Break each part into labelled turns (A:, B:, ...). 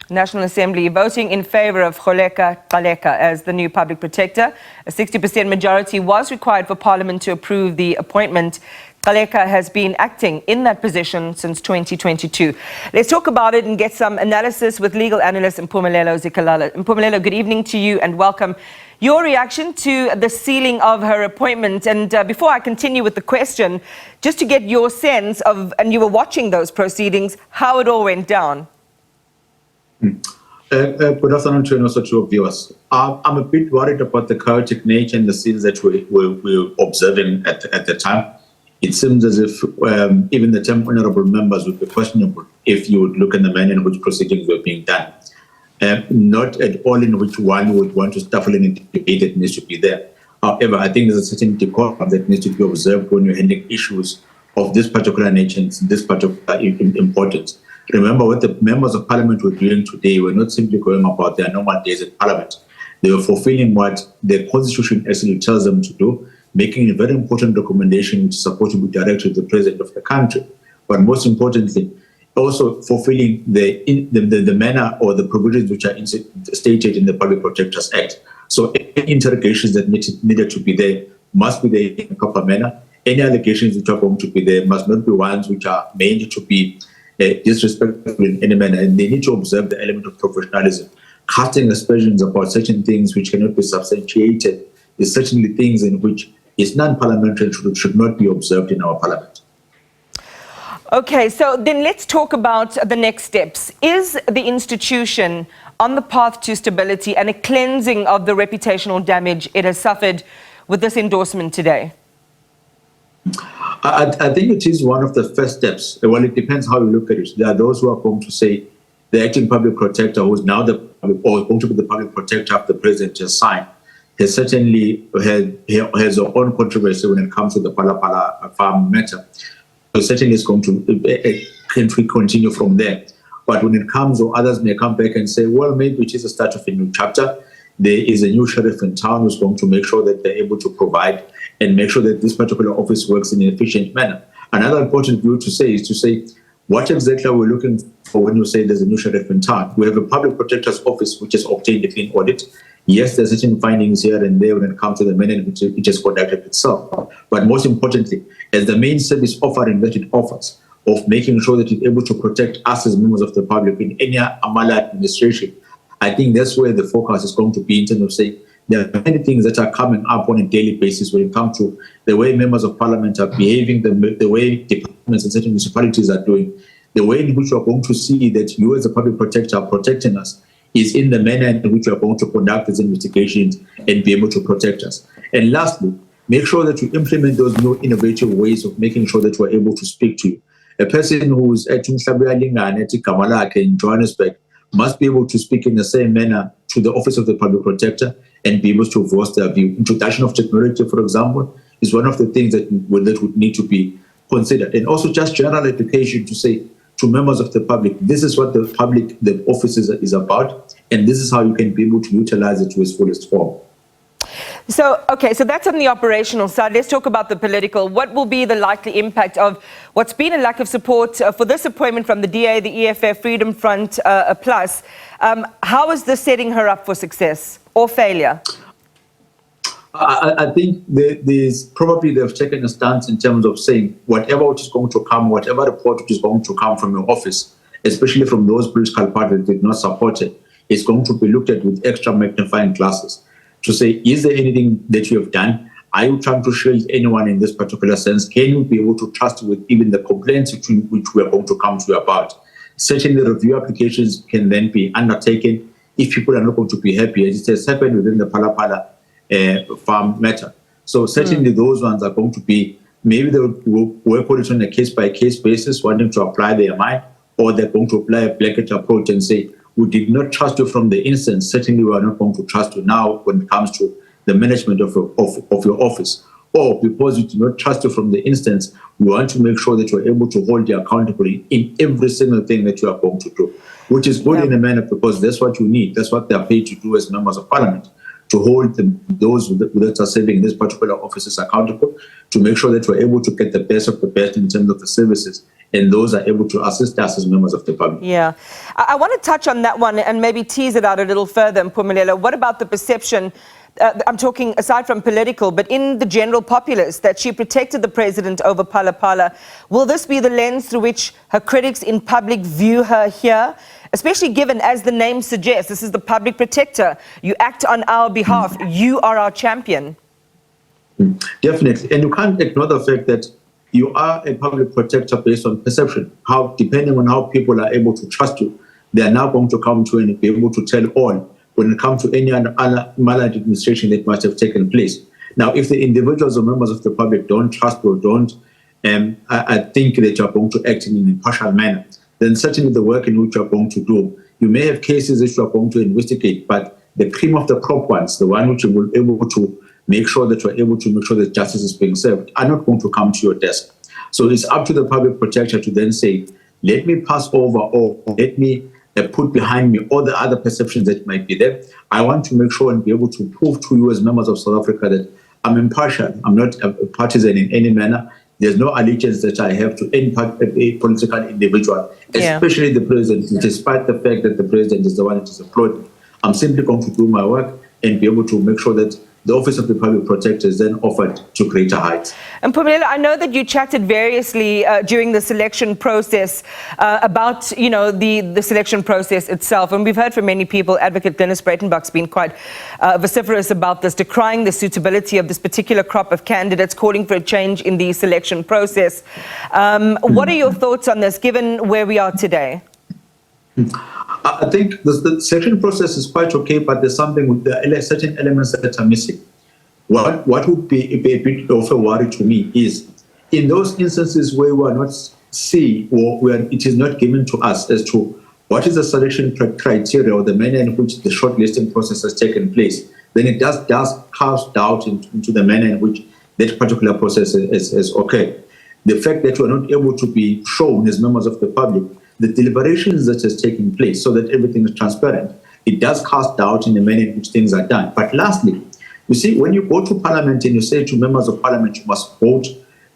A: National Assembly voting in favour of Kholeka Gcaleka as the new public protector. A 60% majority was required for Parliament to approve the appointment. Gcaleka has been acting in that position since 2022. Let's talk about it and get some analysis with legal analyst Mpumelelo Zikalala. Mpumelelo, good evening to you and welcome. Your reaction to the sealing of her appointment, and before I continue with the question, just to get your sense of, and you were watching those proceedings, how it all went down.
B: Good afternoon to you and also to your viewers. I'm a bit worried about the chaotic nature and the scenes that we were observing at the time. It seems as if even the term honourable members would be questionable if you would look at the manner in which proceedings were being done. Not at all in which one would want to stifle any debate that needs to be there. However, I think there's a certain decorum that needs to be observed when you're handling issues of this particular nature and this particular importance. Remember, what the members of Parliament were doing today were not simply going about their normal days at Parliament. They were fulfilling what the Constitution actually tells them to do, making a very important recommendation which is supposed to be directed to the President of the country. But most importantly, also fulfilling the manner or the provisions which are stated in the Public Protectors Act. So any interrogations that needed to be there must be there in a proper manner. Any allegations which are going to be there must not be ones which are meant to be disrespectful in any manner, and they need to observe the element of professionalism. Casting aspersions about certain things which cannot be substantiated is certainly things in which is non-parliamentary and should not be observed in our parliament.
A: Okay, so then let's talk about the next steps. Is the institution on the path to stability and a cleansing of the reputational damage it has suffered with this endorsement today?
B: I think it is one of the first steps. Well, it depends how you look at it. There are those who are going to say the acting public protector, who is now going to be the public protector after the president just signed, has certainly has her own controversy when it comes to the Pala farm matter. So certainly it's going to continue from there. But when it comes, or others may come back and say, well, maybe it is the start of a new chapter. There is a new sheriff in town who's going to make sure that they're able to provide and make sure that this particular office works in an efficient manner. Another important view to say is to say, what exactly are we looking for when you say there's a new sheriff in town? We have a public protector's office which has obtained a clean audit. Yes, there's certain findings here and there when it comes to the manner in which it has conducted itself. But most importantly, as the main service offering that it offers, of making sure that it's able to protect us as members of the public in any Amala administration, I think that's where the focus is going to be in terms of saying there are many things that are coming up on a daily basis when it comes to the way members of parliament are behaving, the way departments and certain municipalities are doing, the way in which you are going to see that you as a public protector are protecting us is in the manner in which you are going to conduct these investigations and be able to protect us. And lastly, make sure that you implement those new innovative ways of making sure that you are able to speak to you. A person who's at Kamala in Johannesburg must be able to speak in the same manner to the Office of the Public Protector and be able to voice their view. Introduction of technology, for example, is one of the things that would need to be considered. And also just general education to say to members of the public, this is what the office is about, and this is how you can be able to utilize it to its fullest form.
A: So, okay, so that's on the operational side. Let's talk about the political. What will be the likely impact of what's been a lack of support for this appointment from the DA, the EFF, Freedom Front Plus? How is this setting her up for success or failure?
B: I think there's probably they've taken a stance in terms of saying whatever which is going to come, whatever report which is going to come from your office, especially from those political parties that did not support it, is going to be looked at with extra magnifying glasses. To say, is there anything that you have done? Are you trying to shield anyone in this particular sense? Can you be able to trust with even the complaints which we are going to come to you about? Certainly, review applications can then be undertaken if people are not going to be happy, as it has happened within the Pala farm matter. So certainly those ones are going to be, maybe they will work on it on a case-by-case basis, wanting to apply their mind, or they're going to apply a blanket approach and say, we did not trust you from the instance. Certainly, we are not going to trust you now when it comes to the management of your office. Or because we do not trust you from the instance, we want to make sure that you are able to hold you accountable in every single thing that you are going to do, which is good in a manner because that's what you need. That's what they are paid to do as members of parliament, to hold those that are serving this particular offices accountable, to make sure that we're able to get the best of the best in terms of the services and those are able to assist us as members of the public.
A: Yeah. I want to touch on that one and maybe tease it out a little further, Mpumelelo. What about the perception, I'm talking aside from political, but in the general populace, that she protected the president over Phala? Will this be the lens through which her critics in public view her here? Especially given, as the name suggests, this is the public protector. You act on our behalf. You are our champion.
B: Definitely. And you can't ignore the fact that you are a public protector based on perception. How, depending on how people are able to trust you, they are now going to come to and be able to tell all when it comes to any other maladministration that might have taken place. Now, if the individuals or members of the public don't trust or don't I think that you're going to act in an impartial manner, then certainly the work in which you're going to do, you may have cases that you're going to investigate, but the cream of the crop ones, the one which you will be able to make sure that you're able to make sure that justice is being served, are not going to come to your desk. So it's up to the public protector to then say, let me pass over or let me put behind me all the other perceptions that might be there. I want to make sure and be able to prove to you as members of South Africa that I'm impartial. I'm not a partisan in any manner. There's no allegiance that I have to any political individual, especially the president, despite the fact that the president is the one that is applauded. I'm simply going to do my work and be able to make sure that the Office of the Public Protector is then offered to greater heights.
A: And Mpumelelo, I know that you chatted variously during the selection process about, you know, the selection process itself. And we've heard from many people. Advocate Dennis Breitenbach's been quite vociferous about this, decrying the suitability of this particular crop of candidates, calling for a change in the selection process. What are your thoughts on this, given where we are today?
B: I think the selection process is quite okay, but there's something with the certain elements that are missing. What would be a bit of a worry to me is in those instances where we are not seeing or where it is not given to us as to what is the selection criteria or the manner in which the shortlisting process has taken place, then it does cast doubt into the manner in which that particular process is okay. The fact that we are not able to be shown as members of the public the deliberations that has taken place so that everything is transparent, it does cast doubt in the manner in which things are done. But lastly, you see, when you go to parliament and you say to members of parliament, you must vote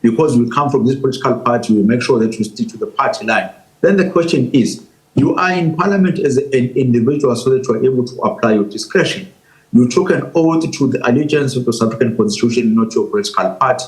B: because we come from this political party, we make sure that you stick to the party line. Then the question is, you are in parliament as an individual so that you are able to apply your discretion. You took an oath to the allegiance of the South African Constitution, not your political party.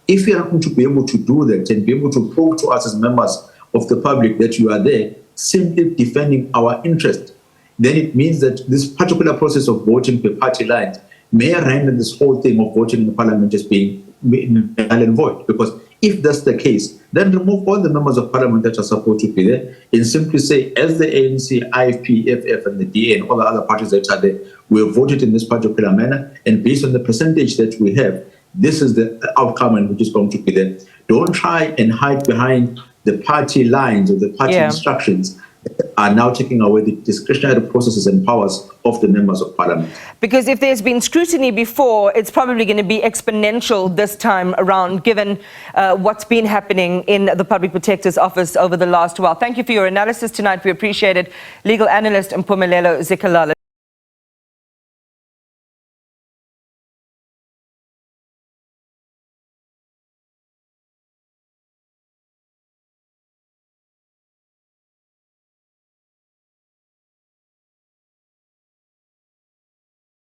B: If you are going to be able to do that and be able to prove to us as members of the public that you are there simply defending our interest, then it means that this particular process of voting per party lines may render this whole thing of voting in the parliament as being null and void. Because if that's the case, then remove all the members of parliament that are supposed to be there and simply say, as the ANC, IFP, FF, and the DA, and all the other parties that are there, we have voted in this particular manner, and based on the percentage that we have, this is the outcome and which is going to be there. Don't try and hide behind the party lines or the party instructions are now taking away the discretionary processes and powers of the members of parliament.
A: Because if there's been scrutiny before, it's probably going to be exponential this time around, given what's been happening in the Public Protector's Office over the last while. Thank you for your analysis tonight. We appreciate it. Legal analyst Mpumelelo Zikalala.